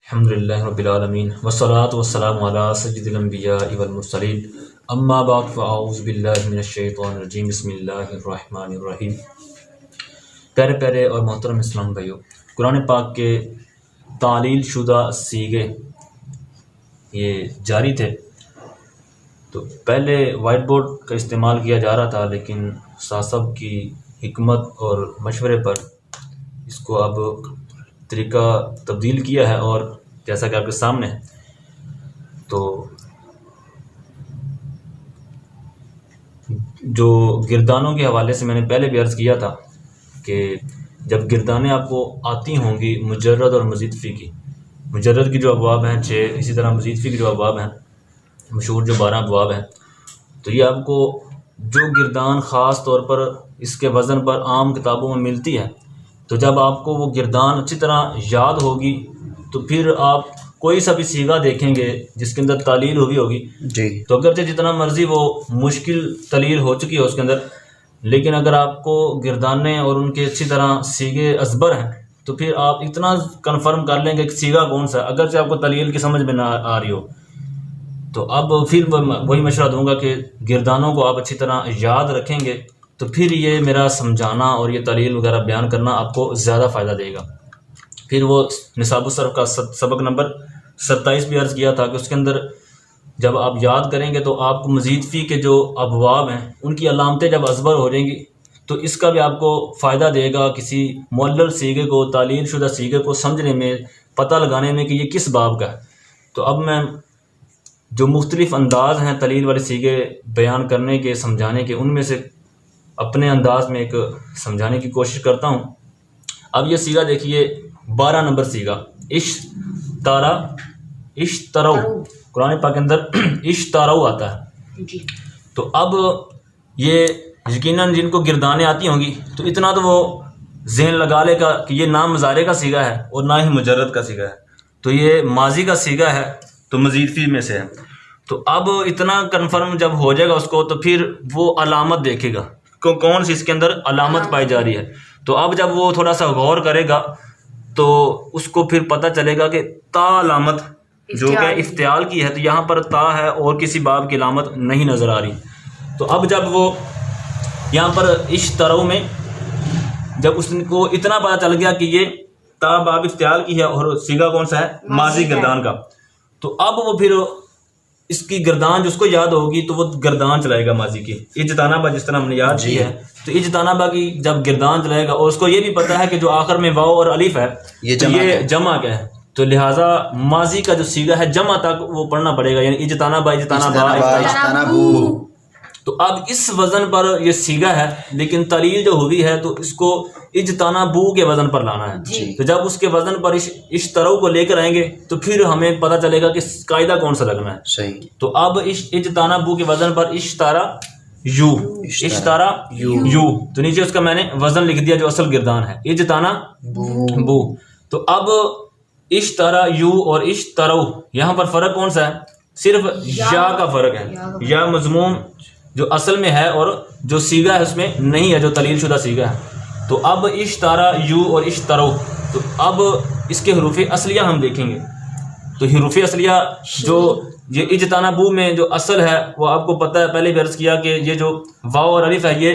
अल्हम्दुलिल्लाहि रब्बिल आलमीन वस्सलातु वस्सलामु अला सय्यिदिल अंबियाइ वल मुरसलीन अम्मा बाद फ़अऊज़ु बिल्लाहि मिनश शैतानिर रजीम बिस्मिल्लाहिर रहमानिर रहीम। प्यारे प्यारे और मोहतरम इस्लाम भाइयों, कुरान पाक के तालील शुदा सीगे ये जारी थे। तो पहले वाइट बोर्ड का इस्तेमाल किया जा रहा था, लेकिन साहब की हिकमत और मशवरे पर इसको अब तरीका तब्दील किया है। और जैसा कि आपके सामने है, तो जो गिरदानों के हवाले से मैंने पहले भी अर्ज़ किया था कि जब गिरदानें आपको आती होंगी मुजर्रद और मज़ीद फ़ी की, मुजर्रद की जो अबवाब हैं 6, इसी तरह मज़ीद फ़ी की जो अबवाब हैं मशहूर जो 12 अबवाब हैं, तो ये आपको जो गिरदान ख़ास तौर पर इसके वज़न पर आम किताबों में मिलती है, तो जब आपको वो गिरदान अच्छी तरह याद होगी तो फिर आप कोई सा भी सीगा देखेंगे जिसके अंदर तालील हुई होगी जी, तो अगरचे जितना मर्ज़ी वो मुश्किल तलील हो चुकी है उसके अंदर, लेकिन अगर आपको गिरदाने और उनके अच्छी तरह सीगे अजबर हैं तो फिर आप इतना कन्फर्म कर लेंगे कि सीगा कौन सा, अगरचे आपको तलील की समझ में ना आ रही हो। तो अब फिर वही मशवरा दूंगा कि गिरदानों को आप अच्छी तरह याद रखेंगे तो फिर ये मेरा समझाना और ये तलील वगैरह बयान करना आपको ज़्यादा फ़ायदा देगा। फिर वो निसाबुस सर्फ का सबक नंबर 27 भी अर्ज़ किया था कि उसके अंदर जब आप याद करेंगे तो आपको मज़ीद फ़ी के जो अबवाब हैं उनकी अलामतें जब अजबर हो जाएंगी तो इसका भी आपको फ़ायदा देगा किसी मुअल्लल सीगे को, तालील शुदा सीगे को समझने में, पता लगाने में कि ये किस बाब का है। तो अब मैं जो मुख्तलिफ़ अंदाज़ हैं तलील वाले सीगे बयान करने के, समझाने के, उनमें से अपने अंदाज में एक समझाने की कोशिश करता हूँ। अब ये सीगा देखिए 12 नंबर सीगा इश्तरौ, कुरान पाक के अंदर इश्तरौ आता है। तो अब ये यकीनन जिनको गिरदाने आती होंगी तो इतना तो वो ज़हन लगा लेगा कि ये ना मुज़ारे का सीगा है और ना ही मुजर्रद का सीगा है, तो ये माजी का सीगा है, तो मज़ीद फ़ी में से है। तो अब इतना कन्फर्म जब हो जाएगा उसको तो फिर वो अलामत देखेगा कौन सी इसके अंदर अलामत पाई जा रही है। तो अब जब वो थोड़ा सा गौर करेगा तो उसको फिर पता चलेगा कि ता अलामत जो कि इफ्तियाल की है, तो यहाँ पर ता है और किसी बाब की अलामत नहीं नज़र आ रही। तो अब जब वो यहाँ पर इश्तरौ में जब उसको इतना पता चल गया कि ये ता बाब इफ्तियाल की है और सीगा कौन सा है, माजी गिरदान का, तो अब वो फिर इसकी गर्दान जो उसको याद होगी तो वो गर्दान चलाएगा माजी की। इजतानाबा जिस तरह हमने याद की है, तो इजतानाबा की जब गर्दान चलाएगा और उसको ये भी पता है कि जो आखिर में वाव और अलिफ है ये जमा क्या है, तो लिहाजा माजी का जो सीगा है जमा तक वो पढ़ना पड़ेगा, यानी इजतानाबा इजतानाबू। तो अब इस वजन पर यह सीगा है, लेकिन तलील जो हुई है तो इसको इजतानाबू के वजन पर लाना है। तो जब उसके वजन पर इश्तरौ को लेकर आएंगे तो फिर हमें पता चलेगा कि कायदा कौन सा लगना है। सही। तो अब इजतानाबू के वजन पर इश्तारा यू, तो नीचे उसका मैंने वजन लिख दिया जो असल गिरदान है, इजतानाबू। तो अब इश्तारा यू और इश्तरौ यहाँ पर फर्क कौन सा है, सिर्फ या का फर्क है। या मजमूम जो असल में है और जो सीगा है उसमें नहीं है, जो तलील शुदा सीगा है। तो अब इश्तारा यू और इश्तरौ, तो अब इसके हरूफ असलिया हम देखेंगे। तो हरूफ असलिया जो ये इजतानाबू में जो असल है वो आपको पता है, पहले भी अर्ज किया कि ये जो वाव और अलिफ है ये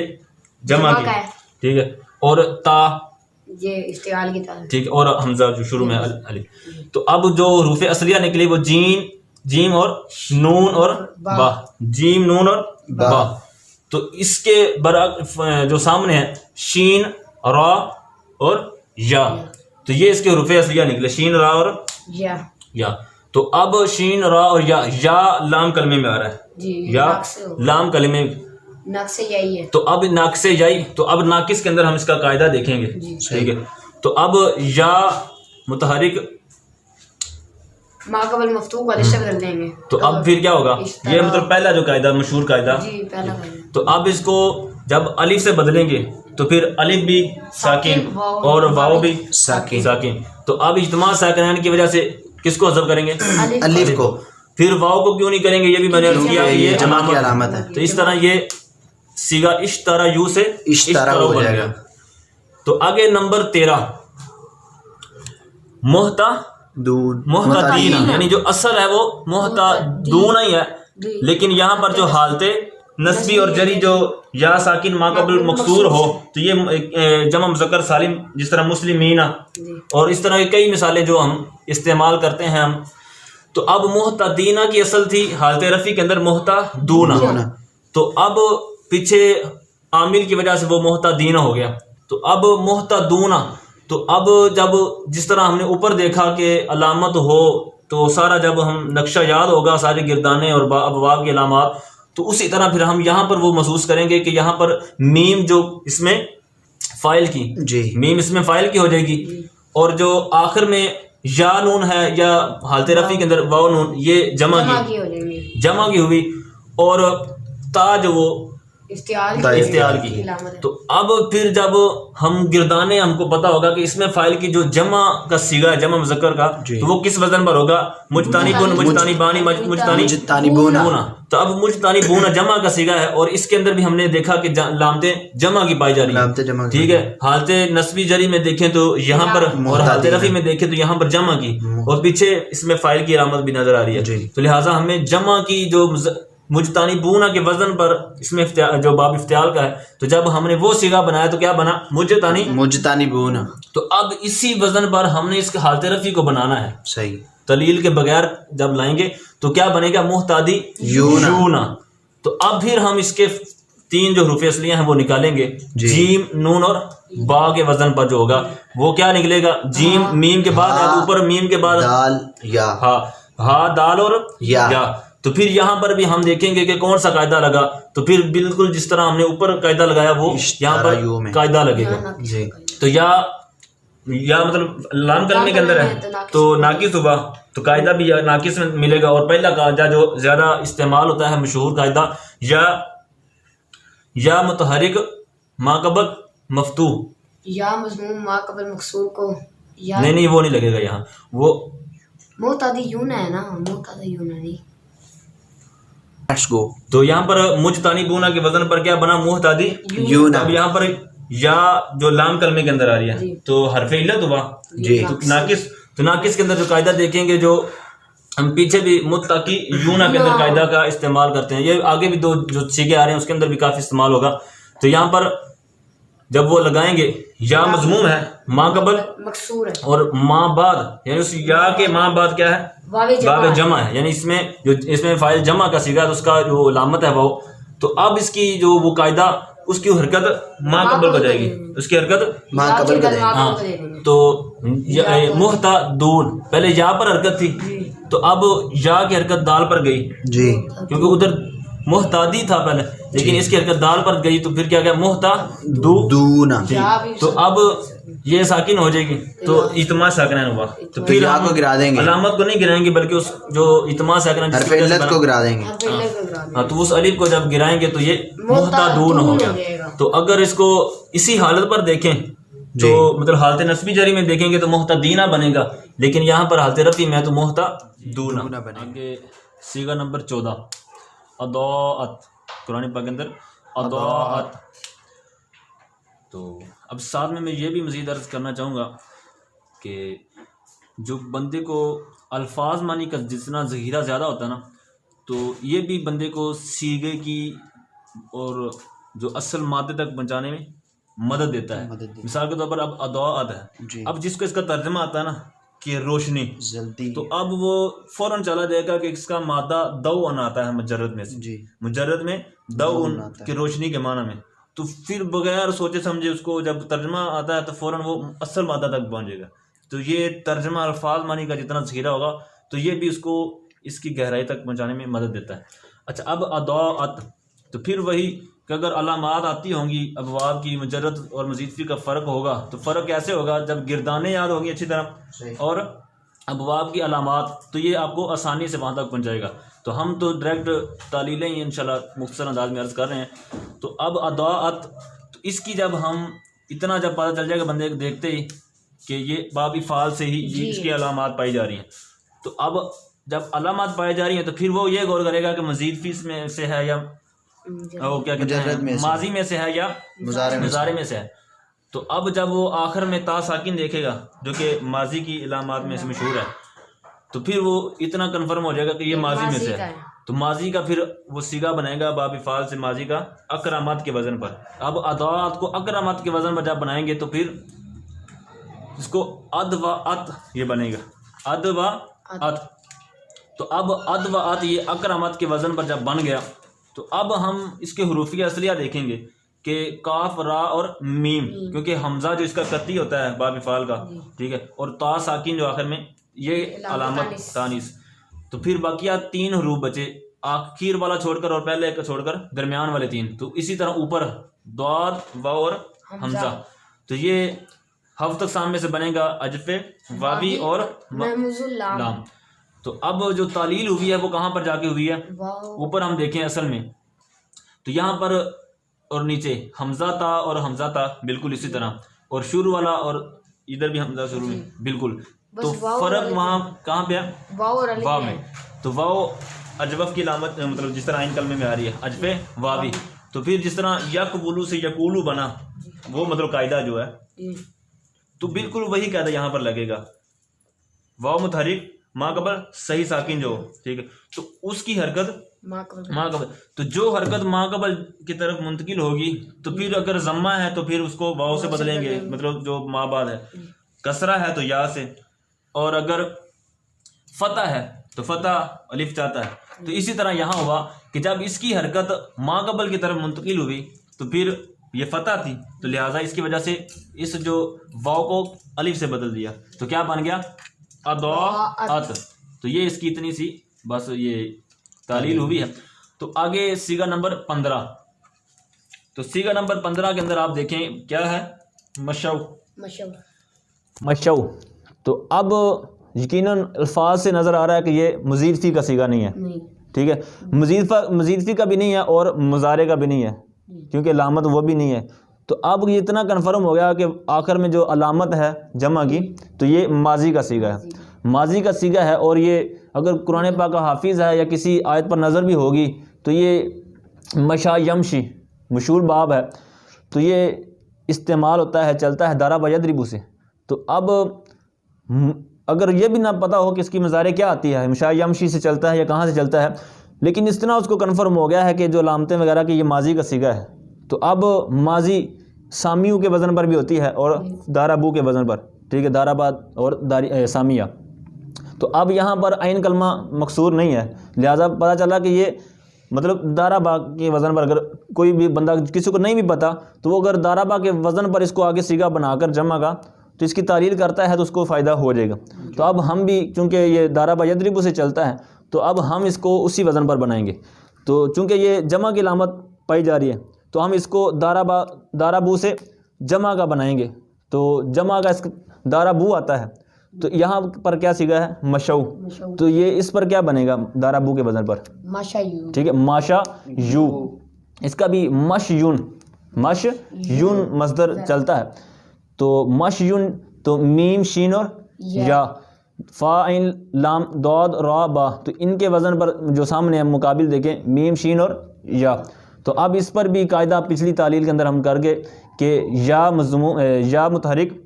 जमा की, ठीक है, और ता ये इस्तिआल की ता, ठीक है, और हमजा जो शुरू में अलिफ। तो अब जो हरूफ असलिया निकली वो जीम और नून और बा, जीम नून और बा। तो इसके बराबर जो सामने है शीन रा और या, तो ये इसके हरूफ असलिया निकले, शीन रा और या। तो अब शीन रा और या लाम कलमे में आ रहा है जी, या लाम कलमे नाक़िस याई है। तो अब नाक़िस याई, तो अब नाकिस के अंदर हम इसका कायदा देखेंगे, ठीक है। तो अब या मुतहरिक माक़बल मफ़तूह का रिश्ता बदल देंगे, तो अब फिर क्या होगा, ये मतलब पहला जो कायदा, मशहूर कायदा। तो अब इसको जब अलिफ से बदलेंगे तो फिर अलिफ भी साकिन और वाव भी साकिन। तो अब इज्तिमा साकिनैन की वजह से किसको हज़फ करेंगे, अलिफ को। फिर वाव को क्यों नहीं करेंगे, ये भी मैंने अर्ज़ किया, ये जमा की अलामत है। तो इस तरह ये सीगा इश्तरा यू से इश्तरौ हो जाएगा। तो आगे नंबर 13 मोहता मुहतदीना, यानी जो असल है वो मुहतदूना ही है, लेकिन यहाँ पर जो हालते नस्बी और जरी जो या साकिन माकबल मकसूर हो तो ये जमा मुज़क्कर सालिम, जिस तरह मुस्लिमीना और इस तरह की कई मिसालें जो हम इस्तेमाल करते हैं हम। तो अब मुहतदीना की असल थी हालत रफ़ी के अंदर मुहतदूना, तो अब पीछे आमिल की वजह से वो मुहतदीना हो गया। तो अब मुहतदूना, तो अब जब जिस तरह हमने ऊपर देखा कि अलामत हो तो सारा जब हम नक्शा याद होगा सारे गिरदाने और अबवाब की अलामत, तो उसी तरह फिर हम यहाँ पर वो महसूस करेंगे कि यहाँ पर मीम जो इसमें फ़ाइल की जी, मीम इसमें फ़ाइल की हो जाएगी, और जो आखिर में या नून है या हालत रफ़ी के अंदर वाव नून, ये जमा की हुई, और ता जो वो इफ्तियाल की। तो अब फिर जब हम गिरदाने, हमको पता होगा कि इसमें फाइल की जो जमा का सीगा है, जमा मुज़क्कर का, तो वो किस वजन पर होगा? मुजतानिबुन, मुजतानिबानी, मुजतानिबूना। तो अब मुजतानिबूना जमा का सीगा है, और इसके अंदर भी हमने देखा कि लामते जमा की पाई जा रही है, ठीक है। हालते नस्बी जरी में देखें तो यहाँ पर, और हालते रफ़ी में देखें तो यहाँ पर जमा की, और पीछे इसमें फाइल की अलामत भी नजर आ रही है। तो लिहाजा हमें जमा की जो मुजतानिबूना के वजन पर इसमें जो बाब इफ्तियाल का है, तो जब हमने वो सीगा बनाया तो क्या बना? मुजतानिबूना। तो अब इसी वजन पर हमने इसके हालत रफ़ी को बनाना है, सही, तलील के बगैर जब लाएंगे तो क्या बनेगा? मुहतादियूना। तो अब फिर हम इसके तीन जो हरूफ असलियां हैं वो निकालेंगे, जीम, नून और बा के वजन पर जो होगा वो क्या निकलेगा? जीम, मीम के बाद ऊपर मीम के बाद दाल, या, हा, दाल और या। तो फिर यहाँ पर भी हम देखेंगे कि कौन सा कायदा लगा, तो फिर बिल्कुल जिस तरह हमने ऊपर कायदा लगाया वो यहाँ पर कायदा लगेगा जी। तो या मतलब लाम कलमे के अंदर है तो नाकिस हुआ, तो कायदा भी नाकिस में मिलेगा। और पहला कायदा जो ज्यादा इस्तेमाल होता है, मशहूर कायदा, या मुतहरिक माकबल मफ्तू, या मज़मूम माकबल मकसूर को नहीं वो नहीं लगेगा यहाँ, वो मुहतदीयूना है ना, मुहतदीयूना नहीं। Let's go। तो यहाँ पर मुजतानिबूना के वजन पर क्या बना? मुहतदीयूना। अब यहाँ पर या जो लाम कलमे के अंदर आ रही है तो हरफ इल्लत हुआ जी। तो नाकिस के अंदर जो कायदा देखेंगे, जो हम पीछे भी मुत्तकीयूना के अंदर कायदा का इस्तेमाल करते हैं, ये आगे भी दो जो सीगे आ रहे हैं उसके अंदर भी काफी इस्तेमाल होगा। तो यहाँ पर जब वो लगाएंगे, या मजमूम है, माँ कबल मकसूर है, और माँ बाद, यानी उस या के माँ बाद क्या है? बाब जमा है, यानी इसमें फाइल जमा का सीगा, तो उसका जो लामत है वो। तो अब इसकी जो वो कायदा, उसकी हरकत माँ कबल को जाएगी, उसकी हरकत माँ कबल को जाएगी। हाँ, तो मुहतदून, पहले या पर हरकत थी, तो अब या की हरकत दाल पर गई जी, क्योंकि उधर मुहतादी था पहले, लेकिन इसकी हरकत दाल पर गई, तो फिर क्या गया? मुहतदूना। तो अब ये साकिन हो जाएगी, तो इत्मा साकिन हुआ, तो फिर या को गिरा देंगे, अलामत को नहीं गिराएंगे बल्कि उस जो इत्मा साकिन को गिरा देंगे। हाँ, तो उस अलिफ को जब गिराएंगे तो ये मुहतदून हो गया। तो अगर इसको इसी हालत पर देखें तो मतलब हालत नस्बी जरी में देखेंगे तो मुहतदीना बनेगा, लेकिन यहाँ पर हालत रफ़ी में है तो मुहतदूना बनेगा। आगे सीगा नंबर 14, अदाअत, कुरान पाक के अंदर अदाअत। तो अब साथ में मैं ये भी मज़ीद अर्ज़ करना चाहूँगा कि जो बंदे को अल्फाज मानी का जितना ज़ख़ीरा ज़्यादा होता है ना, तो ये भी बंदे को सीगे की और जो असल मादे तक पहुँचाने में मदद देता है। मिसाल के तौर पर अब अदाअत है, अब जिसको इसका तर्जमा आता है ना कि रोशनी, जल्दी, तो अब वो फौरन चला जाएगा कि इसका मादा दौअन आता है मुजर्रद में से, मुजर्रद में दौअन की रोशनी के माना में। तो फिर बगैर सोचे समझे उसको जब तर्जमा आता है तो फौरन वो असल मादा तक पहुंचेगा। तो ये तर्जमा अल्फाज मानी का जितना ज़ख़ीरा होगा तो ये भी उसको इसकी गहराई तक पहुँचाने में मदद देता है। अच्छा, अब अदाअत, तो फिर वही कि अगर अलामात आती होंगी अबवाब की, मुजर्रद और मज़ीद फ़ी का फ़र्क होगा, तो फ़र्क कैसे होगा? जब गिरदाने याद होंगी अच्छी तरह और अबवाब की अलामात, तो ये आपको आसानी से वहाँ तक पहुँचाएगा। तो हम तो डायरेक्ट तालीलें ही इंशाल्लाह मुख्तसर अंदाज में अर्ज़ कर रहे हैं। तो अब अदाअत, तो इसकी जब हम इतना जब पता चल जाएगा बंदे देखते ही कि ये बाब फ़ाल से ही ये इसकी अलामात पाई जा रही हैं, तो अब जब अलामात पाई जा रही हैं तो फिर वो ये गौर करेगा कि मज़ीद फ़ी में से है या वो क्या कहते हैं माजी में से है या मुज़ारे में से है। तो अब जब वो आखिर में ता साकिन देखेगा जो कि माजी की इलामात में से मशहूर है, तो फिर वो इतना कन्फर्म हो जाएगा कि ये माजी में से है। तो माजी का फिर वो सीगा बनेगा बाब इफ़ाल से माजी का अकरामत के वज़न पर। अब अदात को अकरामत के वज़न पर जब बनाएंगे तो फिर इसको अद व अत ये बनेगा, अद व अत। तो अब अद व अत ये अकरामत के वज़न पर जब बन गया तो अब हम इसके हुरूफिया असलिया देखेंगे कि काफ रा और मीम, क्योंकि हमज़ा जो इसका कती होता है बाब इफ़ाल का, ठीक है, और ता साकिन जो आखिर में ये अलामत तानीस। तो फिर बाकिया 3 हरूफ बचे, आखिर वाला छोड़कर और पहले एक छोड़कर दरमियान वाले 3। तो इसी तरह ऊपर दाद वाव और हमजा। तो ये हफ्त सामने से बनेगा अजफे वावी और लाम। तो अब जो तालील हुई है वो कहाँ पर जाके हुई है, ऊपर हम देखें असल में तो यहाँ पर और नीचे हमजा ता और हमजा ता बिल्कुल इसी तरह, और शुरू वाला और इधर भी हमजा शुरू में बिल्कुल। तो फर्क वहाँ कहाँ पे है, वाव में। तो वाव अजवफ की अलामत, मतलब जिस तरह आइन कलमे में आ रही है अजफे वावी। तो फिर जिस तरह यकबुलू से यकूलू बना, वो मतलब कायदा जो है, तो बिल्कुल वही कायदा यहाँ पर लगेगा। वाव मुतहरिक माँ कबल सही साकिन जो, ठीक है, तो उसकी हरकत माँ कबल। तो जो हरकत माँ कबल की तरफ मुंतकिल होगी तो फिर अगर जम्मा है तो फिर उसको वाव से बदलेंगे, मतलब जो माँ बाद है। कसरा है तो या से, और अगर फतह है तो फतह अलिफ चाहता है। तो इसी तरह यहाँ हुआ कि जब इसकी हरकत माँ कबल की तरफ मुंतकिल हुई तो फिर ये फतह थी, तो लिहाजा इसकी वजह से इस जो वाव को अलिफ से बदल दिया। तो क्या बन गया, अत। तो ये इसकी इतनी सी बस ये तालील हुई है। तो आगे सीगा नंबर 15। तो सीगा नंबर 15 के अंदर आप देखें क्या है, मशौ। तो अब यकीनन अल्फाज से नज़र आ रहा है कि ये मज़ीद फ़ी का सीगा नहीं है, ठीक है, मज़ीद फ़ी का भी नहीं है और मुज़ारे का भी नहीं है, क्योंकि अलामत वो भी नहीं है। तो अब ये इतना कन्फर्म हो गया कि आखिर में जो अलामत है जमा की तो ये माजी का सीगा है, माजी का सीगा है। और ये अगर कुरान पाक का हाफिज़ है या किसी आयत पर नज़र भी होगी तो ये मशा यमशी मशहूर बाब है, तो ये इस्तेमाल होता है, चलता है दारा बयदरिबू से। तो अब अगर ये भी ना पता हो कि इसकी मज़ारे क्या आती है, मशा यमशी से चलता है या कहाँ से चलता है, लेकिन इस तरह उसको कन्फर्म हो गया है कि जो लामतें वगैरह की ये माजी का सीगा है। तो अब माजी सामियों के वज़न पर भी होती है और दाराबू के वज़न पर, ठीक है, दाराबाद और सामिया। तो अब यहाँ पर आइन कलमा मकसूर नहीं है, लिहाजा पता चला कि ये मतलब दाराबा के वज़न पर, अगर कोई भी बंदा किसी को नहीं भी पता तो वो अगर दाराबा के वज़न पर इसको आगे सीगा बनाकर जमा का तो इसकी तालील करता है तो उसको फ़ायदा हो जाएगा। तो अब हम भी चूँकि ये दाराबा यदरिबू से चलता है तो अब हम इसको उसी वज़न पर बनाएंगे। तो चूँकि ये जमा की लामत पाई जा रही है तो हम इसको दाराबू से जमा का बनाएंगे। तो जमा का इस दाराबू आता है, तो यहाँ पर क्या सीगा है, मशौ। तो ये इस पर क्या बनेगा दाराबू के वज़न पर, माशा यू, ठीक है, माशा यू। इसका भी मश यून मस्दर चलता है। तो मश यून, तो मीम शीन और या, फ़ाइन लाम दाद रा बा, तो इनके वज़न पर जो सामने हम मुकाबिल देखें मीम शीन और या। तो अब इस पर भी कायदा पिछली तालील के अंदर हम कर गए कि या मुतहरिक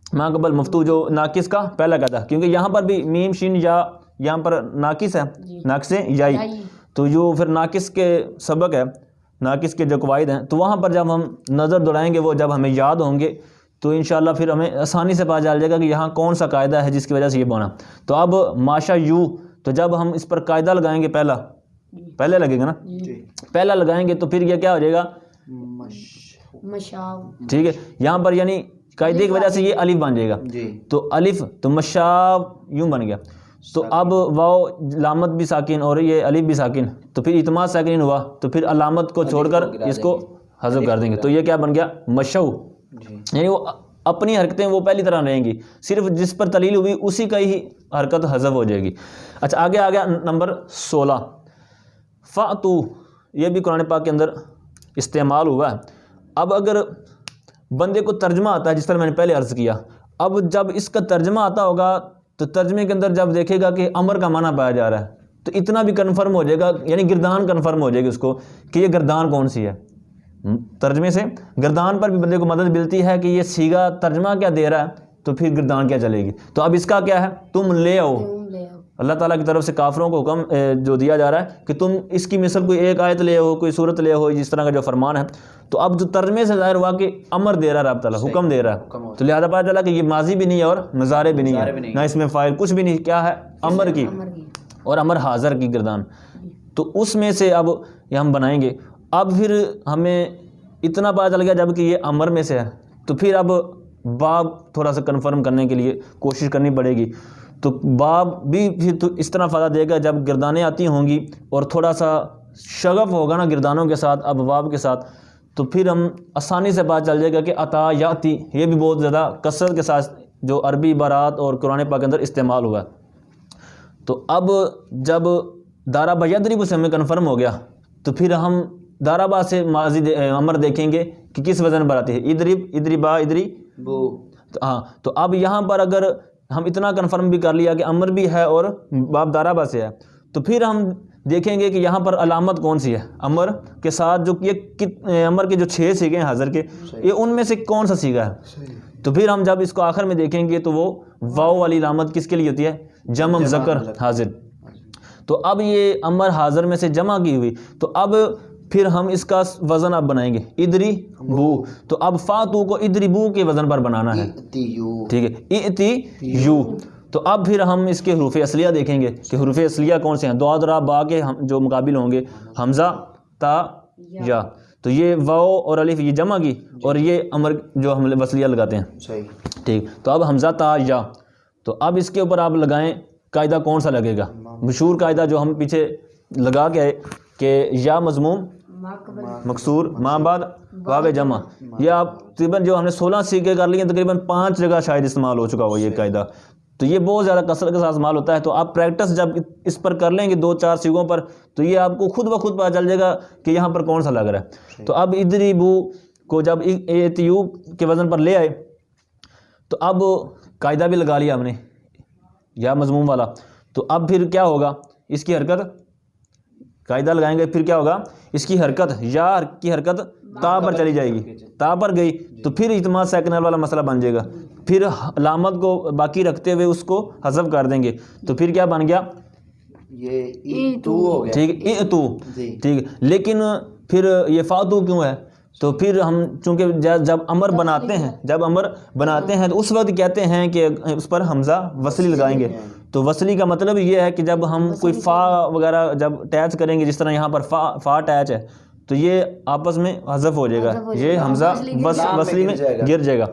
माँ कबल मफ्तू जो नाकिस का पहला कायदा, क्योंकि यहाँ पर भी मीम शीन या यहाँ पर नाकिस है, नाकिस याई। तो जो फिर नाकिस के सबक है, नाकिस के जो कवायद हैं, तो वहाँ पर जब हम नज़र दौड़ाएंगे वो जब हमें याद होंगे तो इंशाअल्लाह फिर हमें आसानी से पता चल जाएगा कि यहाँ कौन सा कायदा है जिसकी वजह से ये बना। तो अब माशा यू, तो जब हम इस पर कायदा लगाएंगे पहले लगेगा ना, पहला लगाएंगे तो फिर ये क्या हो जाएगा, ठीक है, यहाँ पर यानी कायदे की वजह से ये अलिफ बन जाएगा। तो अलिफ, तो मशाब यूं बन गया। तो अब वाव लामत भी साकिन और ये अलिफ भी साकिन, तो फिर इतमाद साकिन हुआ, तो फिर अलामत को छोड़कर इसको हज़फ कर देंगे। तो ये क्या बन गया, मशौ, यानी वो अपनी हरकतें वो पहली तरह रहेंगी, सिर्फ जिस पर तलील हुई उसी का ही हरकत हज़फ हो जाएगी। अच्छा, आगे आ गया नंबर 16, फ़ातू। ये भी कुरान पाक के अंदर इस्तेमाल हुआ है। अब अगर बंदे को तर्जमा आता है, जिस तरह मैंने पहले अर्ज़ किया, अब जब इसका तर्जमा आता होगा तो तर्जमे के अंदर जब देखेगा कि अमर का माना पाया जा रहा है तो इतना भी कन्फर्म हो जाएगा, यानी गिरदान कन्फर्म हो जाएगी उसको कि ये गिरदान कौन सी है। तर्जमे से गिरदान पर भी बंदे को मदद मिलती है कि ये सीगा तर्जमा क्या दे रहा है, तो फिर गिरदान क्या चलेगी। तो अब इसका क्या है, तुम ले आओ। तुम ले आओ। अल्लाह ताला की तरफ से काफिरों को हुक्म जो दिया जा रहा है कि तुम इसकी मिसल कोई एक आयत ले आओ, कोई सूरत ले आओ, जिस तरह का जो फरमान है। तो अब जो तर्जमे से जाहिर हुआ कि अमर दे रहा है रब ताला, हुक्म दे रहा है। तो लिहाजा पता चला कि ये माजी भी नहीं है और मुजारे भी नहीं है, ना इसमें फ़ाइल कुछ भी नहीं, क्या है, अमर की अमर की। और अमर हाज़र की गिरदान। तो उसमें से अब ये हम बनाएंगे। अब फिर हमें इतना पता चल गया जब कि ये अमर में से है, तो फिर अब बाब थोड़ा सा कंफर्म करने के लिए कोशिश करनी पड़ेगी। तो बाब भी फिर तो इस तरह फ़ायदा देगा जब गिरदानें आती होंगी और थोड़ा सा शगफ होगा ना गिरदानों के साथ, अब बाब के साथ, तो फिर हम आसानी से पता चल जाएगा कि अता याती ये भी बहुत ज़्यादा कसरत के साथ जो अरबी इबारात और कुरान पाक के अंदर इस्तेमाल हुआ। तो अब जब दाराबा यदरिबु से हमें कन्फर्म हो गया, तो फिर हम दाराबा से माजी अमर देखेंगे कि किस वज़न पर आती है, इदरिब, इदरिबा, इदरिबू। तो हाँ, तो अब यहाँ पर अगर हम इतना कन्फर्म भी कर लिया कि अमर भी है और बाब दाराबा से है, तो फिर हम देखेंगे कि यहाँ पर अलामत कौन सी है अमर के साथ, जो ये अमर के जो 6 सीगे हैं हाज़र के, ये उनमें से कौन सा सीगा है। तो फिर हम जब इसको आखिर में देखेंगे तो वो वाव वाली अलामत किसके लिए होती है, जमा मुज़क्कर हाजिर। तो अब ये अमर हाज़र में से जमा की हुई, तो अब फिर हम इसका वज़न अब बनाएंगे इदरी बू। तो अब फ़ातू को इदरी बू के वज़न पर बनाना है, ठीक है, इति यू। तो अब फिर हम इसके हरूफ असलिया देखेंगे कि हरूफ असलिया कौन से हैं। दाद रा बा के हम जो मुकाबिल होंगे हमज़ा ता या, तो ये वाओ और अलिफ ये जमा की और ये अमर जो हम वसलिया लगाते हैं, सही, ठीक। तो अब हमज़ा ता या, तो अब इसके ऊपर आप लगाएं कायदा कौन सा लगेगा, मशहूर कायदा जो हम पीछे लगा के आए कि या मज़मूम मकसूर माँ बाद वाव जमा। यह आप तकरीबन जो हमने 16 सीखे कर लिए, तकरीबन 5 जगह शायद इस्तेमाल हो चुका हो ये कायदा। तो ये बहुत ज़्यादा कसरत के साथ इस्तेमाल होता है। तो आप प्रैक्टिस जब इस पर कर लेंगे 2-4 सीखों पर, तो ये आपको खुद ब खुद पता चल जाएगा कि यहाँ पर कौन सा लग रहा है। तो अब इदरिबू को जब एतयू के वज़न पर ले आए, तो अब कायदा भी लगा लिया हमने या मज़मूम वाला। तो अब फिर क्या होगा, इसकी हरकत कायदा लगाएंगे, फिर क्या होगा, इसकी हरकत या की हरकत ता पर चली जाएगी, ता पर गई तो फिर इत्माद सेकंड वाला मसला बन जाएगा। फिर अलामत को बाकी रखते हुए उसको हज़फ कर देंगे, तो फिर क्या बन गया, ये ई-तू हो गया, ठीक, ई-तू, ठीक। लेकिन फिर ये फ़ातू क्यों है, तो फिर हम चूँकि जब अमर बनाते हैं तो उस वक्त कहते हैं कि उस पर हमज़ा वसली लगाएंगे। तो वसली का मतलब ये है कि जब हम कोई फ़ा वगैरह जब अटैच करेंगे, जिस तरह यहाँ पर फ़ा अटैच है, तो ये आपस में हज़फ हो जाएगा, ये हमज़ा वसली में गिर जाएगा।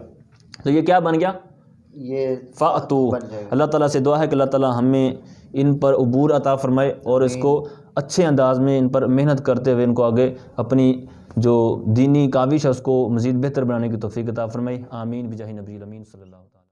तो ये क्या बन गया, ये फ़ातू। अल्लाह ताला से दुआ है कि अल्लाह ताला हमें इन पर उबूर अता फरमाए और इसको अच्छे अंदाज में इन पर मेहनत करते हुए इनको आगे अपनी जो दीनी काविश है उसको मज़ीद बेहतर बनाने की तौफ़ीक़ अता फरमाए। आमीन बिजाहि नबी अमीन सल्लल्लाहु अलैहि वसल्लम।